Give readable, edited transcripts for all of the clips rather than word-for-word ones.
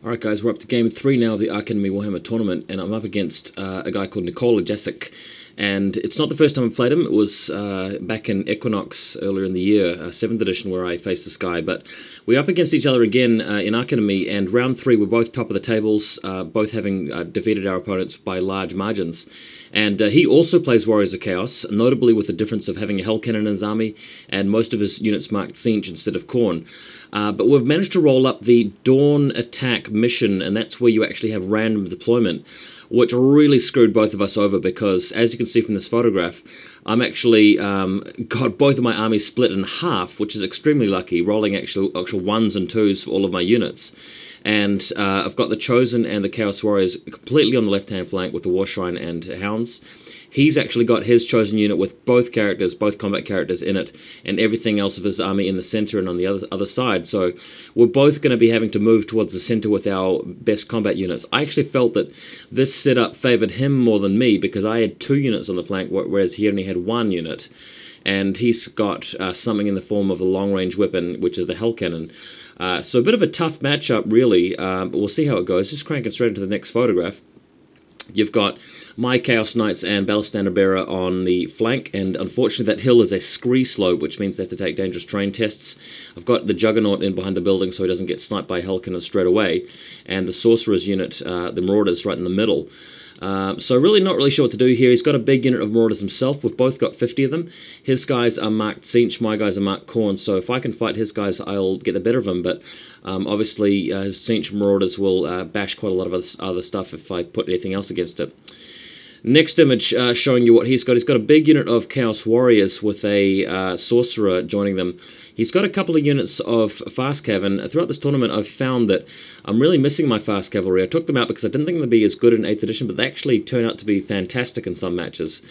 Alright guys, we're up to game 3 now of the Archenemy Warhammer tournament, and I'm up against a guy called Nikola Jasic. And it's not the first time I've played him. It was back in Equinox earlier in the year, 7th edition, where I faced this guy. But we're up against each other again in Archenemy, and round 3 we're both top of the tables, both having defeated our opponents by large margins. And he also plays Warriors of Chaos, notably with the difference of having a Hell Cannon in his army, and most of his units marked Siege instead of Khorne. But we've managed to roll up the Dawn Attack mission, and that's where you actually have random deployment, which really screwed both of us over because, as you can see from this photograph, I'm actually got both of my armies split in half, which is extremely lucky, rolling actual 1s and 2s for all of my units. And I've got the Chosen and the Chaos Warriors completely on the left-hand flank with the War Shrine and Hounds. He's actually got his Chosen unit with both characters, both combat characters in it, and everything else of his army in the center and on the other side. So we're both going to be having to move towards the center with our best combat units. I actually felt that this setup favored him more than me because I had 2 units on the flank, whereas he only had 1 unit. And he's got something in the form of a long-range weapon, which is the Hell Cannon. So a bit of a tough matchup, really, but we'll see how it goes. Just cranking straight into the next photograph. You've got my Chaos Knights and Battle Standard Bearer on the flank, and unfortunately that hill is a scree slope, which means they have to take dangerous terrain tests. I've got the Juggernaut in behind the building so he doesn't get sniped by Hell Cannon straight away, and the Sorcerer's unit, the Marauders, right in the middle. So really not really sure what to do here. He's got a big unit of Marauders himself. We've both got 50 of them. His guys are marked Siege, my guys are marked Khorne, so if I can fight his guys, I'll get the better of him, but obviously his Siege Marauders will bash quite a lot of other stuff if I put anything else against it. Next image showing you what he's got. He's got a big unit of Chaos Warriors with a Sorcerer joining them. He's got a couple of units of Fast Cav, and throughout this tournament I've found that I'm really missing my Fast Cavalry. I took them out because I didn't think they'd be as good in 8th edition, but they actually turn out to be fantastic in some matches.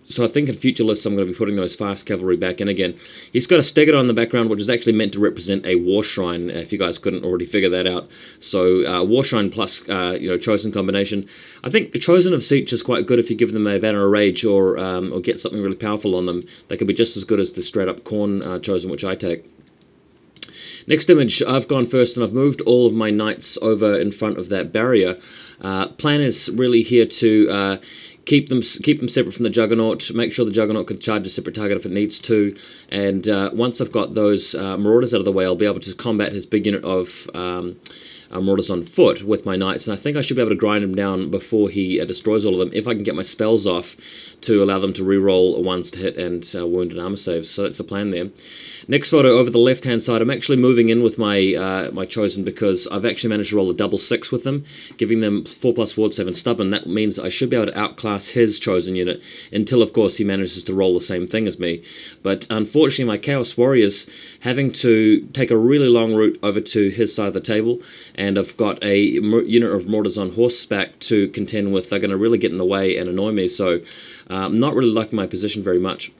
So I think in future lists I'm going to be putting those Fast Cavalry back in again. He's got a Stegodon in the background, which is actually meant to represent a War Shrine, if you guys couldn't already figure that out. So War Shrine plus Chosen combination. I think the Chosen of Siege is quite good if you give them a Banner of Rage or get something really powerful on them. They can be just as good as the straight up Khorne Chosen, which I take. Next image, I've gone first and I've moved all of my knights over in front of that barrier. Plan is really here to keep them separate from the Juggernaut, make sure the Juggernaut can charge a separate target if it needs to, and once I've got those Marauders out of the way, I'll be able to combat his big unit of Marauders on foot with my Knights, and I think I should be able to grind him down before he destroys all of them, if I can get my spells off to allow them to reroll 1s to hit and wound and armor saves. So that's the plan there. Next photo, over the left-hand side, I'm actually moving in with my my Chosen because I've actually managed to roll a double 6 with them, giving them 4+ ward save and stubborn. That means I should be able to outclass his Chosen unit until, of course, he manages to roll the same thing as me. But unfortunately, my Chaos Warriors having to take a really long route over to his side of the table, and I've got a unit of Marauders on horseback to contend with. They're going to really get in the way and annoy me, so I'm not really liking my position very much.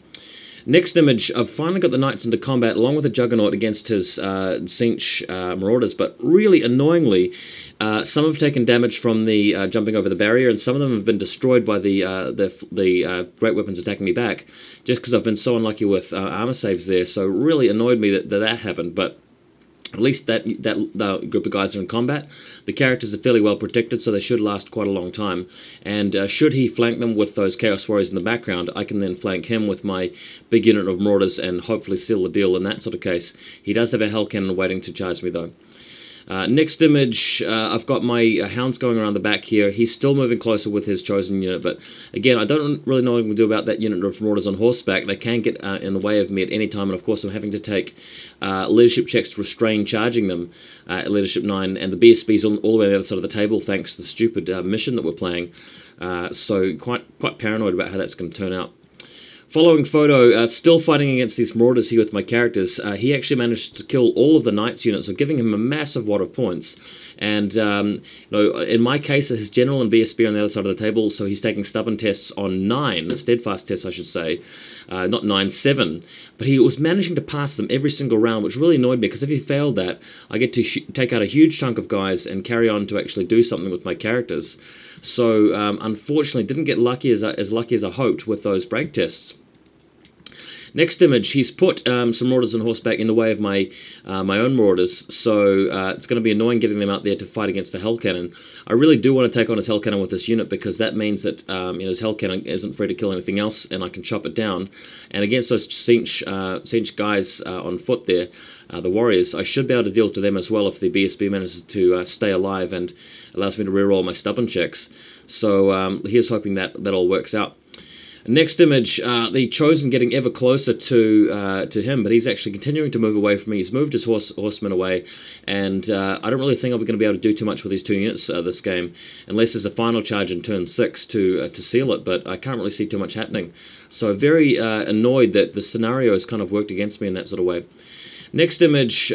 Next image, I've finally got the Knights into combat along with the Juggernaut against his Siege Marauders, but really annoyingly, some have taken damage from the jumping over the barrier, and some of them have been destroyed by the great weapons attacking me back, just because I've been so unlucky with armor saves there. So really annoyed me that happened, but at least that group of guys are in combat. The characters are fairly well protected, so they should last quite a long time. And should he flank them with those Chaos Warriors in the background, I can then flank him with my big unit of Marauders and hopefully seal the deal in that sort of case. He does have a Hell Cannon waiting to charge me, though. Next image, I've got my Hounds going around the back here. He's still moving closer with his Chosen unit, but again, I don't really know what I'm going to do about that unit of Marauders on horseback. They can get in the way of me at any time, and of course I'm having to take leadership checks to restrain charging them at leadership 9, and the BSB's all the way on the other side of the table thanks to the stupid mission that we're playing. So quite paranoid about how that's going to turn out. Following photo, still fighting against these Marauders here with my characters. He actually managed to kill all of the Knights units, so giving him a massive wad of points. And in my case, his General and BSB are on the other side of the table, so he's taking stubborn tests on 9, steadfast tests I should say, not 9, 7. But he was managing to pass them every single round, which really annoyed me, because if he failed that, I get to take out a huge chunk of guys and carry on to actually do something with my characters. So unfortunately, didn't get lucky as lucky as I hoped with those break tests. Next image, he's put some Marauders on horseback in the way of my my own Marauders, so it's going to be annoying getting them out there to fight against the Hell Cannon. I really do want to take on his Hell Cannon with this unit because that means that his Hell Cannon isn't free to kill anything else, and I can chop it down. And against those Cinch guys on foot there, the Warriors, I should be able to deal to them as well if the BSB manages to stay alive and allows me to reroll my stubborn checks. So here's hoping that all works out. Next image, the Chosen getting ever closer to him, but he's actually continuing to move away from me. He's moved his horsemen away, and I don't really think I'll be going to be able to do too much with these two units this game, unless there's a final charge in turn 6 to seal it, but I can't really see too much happening. So very annoyed that the scenario has kind of worked against me in that sort of way. Next image,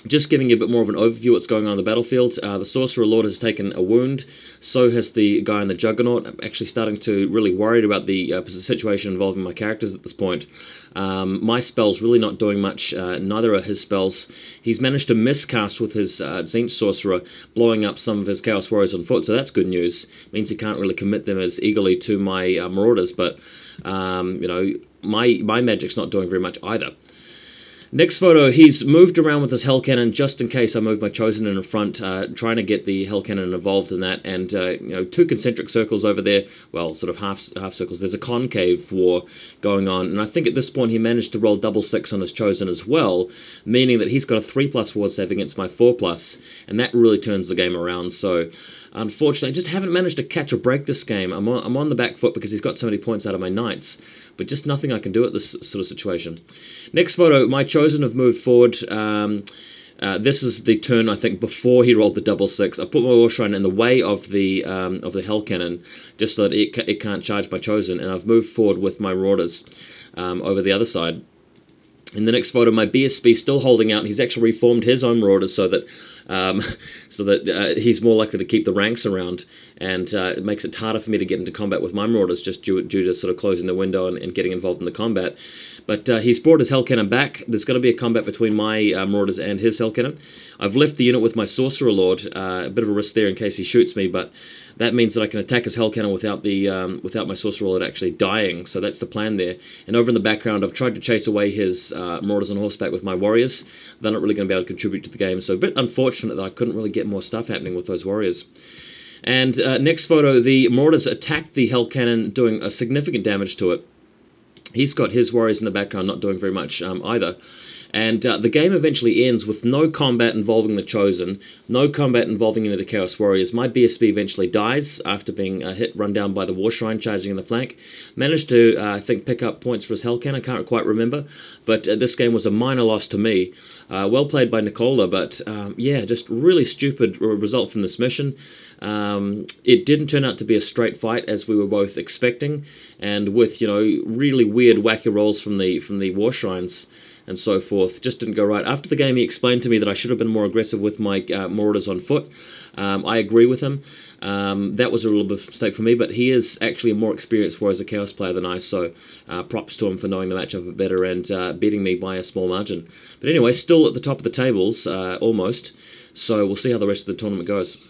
just giving you a bit more of an overview of what's going on the battlefield. The Sorcerer Lord has taken a wound, so has the guy in the Juggernaut. I'm actually starting to really worried about the situation involving my characters at this point. My spell's really not doing much, neither are his spells. He's managed to miscast with his Zinch Sorcerer, blowing up some of his Chaos Warriors on foot, so that's good news. It means he can't really commit them as eagerly to my Marauders, but you know, my magic's not doing very much either. Next photo, he's moved around with his Hell Cannon just in case I move my Chosen in front, trying to get the Hell Cannon involved in that, and you know, two concentric circles over there, well, sort of half circles. There's a concave war going on, and I think at this point he managed to roll double 6 on his Chosen as well, meaning that he's got a 3+ ward save against my 4+, and that really turns the game around. So unfortunately, I just haven't managed to catch or break this game. I'm on the back foot because he's got so many points out of my Knights, but just nothing I can do at this sort of situation. Next photo, my Chosen have moved forward. This is the turn, I think, before he rolled the double 6. I put my War Shrine in the way of the Hell Cannon, just so that it can't charge my Chosen, and I've moved forward with my Marauders over the other side. In the next photo, my BSB still holding out. He's actually reformed his own Marauders so that he's more likely to keep the ranks around, and it makes it harder for me to get into combat with my Marauders just due to sort of closing the window and getting involved in the combat. But he's brought his Hell Cannon back. There's going to be a combat between my Marauders and his Hell Cannon. I've left the unit with my Sorcerer Lord, a bit of a risk there in case he shoots me, but that means that I can attack his Hell Cannon without my Sorcerer Lord actually dying, so that's the plan there. And over in the background, I've tried to chase away his Marauders on horseback with my Warriors. They're not really going to be able to contribute to the game, so a bit unfortunate that I couldn't really get more stuff happening with those Warriors. And next photo, the Marauders attacked the Hell Cannon, doing a significant damage to it. He's got his Warriors in the background not doing very much either. And the game eventually ends with no combat involving the Chosen, no combat involving any of the Chaos Warriors. My BSB eventually dies after being run down by the War Shrine charging in the flank. Managed to, I think, pick up points for his Hell Cannon, I can't quite remember. But this game was a minor loss to me. Well played by Nicola, but yeah, just really stupid result from this mission. It didn't turn out to be a straight fight as we were both expecting, and with, you know, really weird wacky rolls from the War Shrines and so forth, just didn't go right. After the game, he explained to me that I should have been more aggressive with my Marauders on foot. I agree with him. That was a little bit of a mistake for me, but he is actually a more experienced War as a Chaos player than I, so props to him for knowing the matchup a bit better and beating me by a small margin. But anyway, still at the top of the tables, almost, so we'll see how the rest of the tournament goes.